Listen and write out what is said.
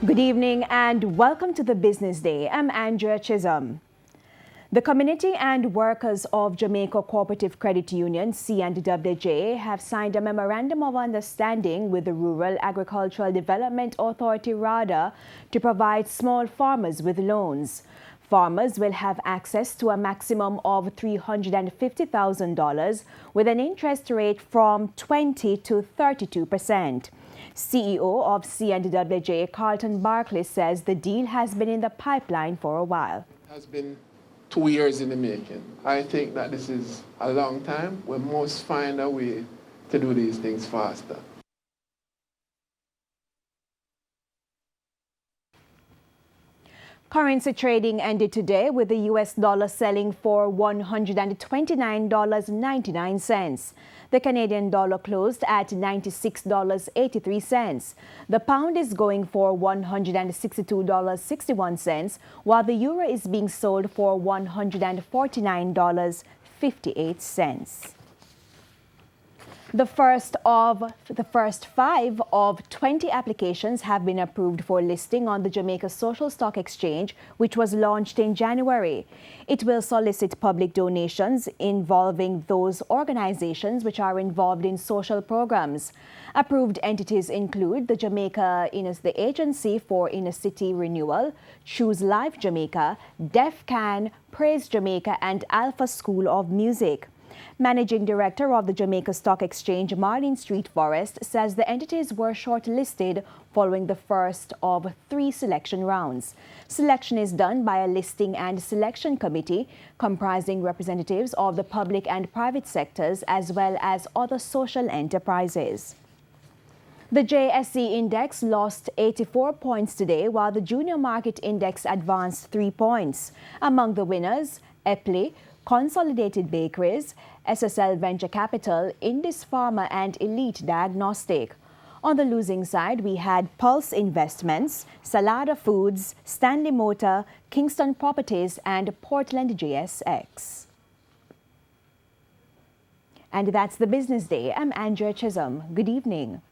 Good evening and welcome to the Business Day. I'm Andrea Chisholm. The community and workers of Jamaica Cooperative Credit Union, TVJ, have signed a Memorandum of Understanding with the Rural Agricultural Development Authority, RADA, to provide small farmers with loans. Farmers will have access to a maximum of $350,000 with an interest rate from 20 to 32%. CEO of TVJ, Carlton Barkley, says the deal has been in the pipeline for a while. It has been 2 years in the making. I think that this is a long time. We must find a way to do these things faster. Currency trading ended today with the US dollar selling for $129.99. The Canadian dollar closed at $96.83. The pound is going for $162.61, while the euro is being sold for $149.58. The first 5 of 20 applications have been approved for listing on the Jamaica Social Stock Exchange, which was launched in January. It will solicit public donations involving those organizations which are involved in social programs. Approved entities include the the Agency for Inner City Renewal, Choose Life Jamaica, Deaf Can, Praise Jamaica, and Alpha School of Music. Managing Director of the Jamaica Stock Exchange, Marlene Street Forest, says the entities were shortlisted following the first of 3 selection rounds. Selection is done by a listing and selection committee comprising representatives of the public and private sectors as well as other social enterprises. The JSE Index lost 84 points today, while the Junior Market Index advanced 3 points. Among the winners, Epley, Consolidated Bakeries, SSL Venture Capital, Indus Pharma, and Elite Diagnostic. On the losing side, we had Pulse Investments, Salada Foods, Stanley Motor, Kingston Properties, and Portland GSX. And that's the Business Day. I'm Andrea Chisholm. Good evening.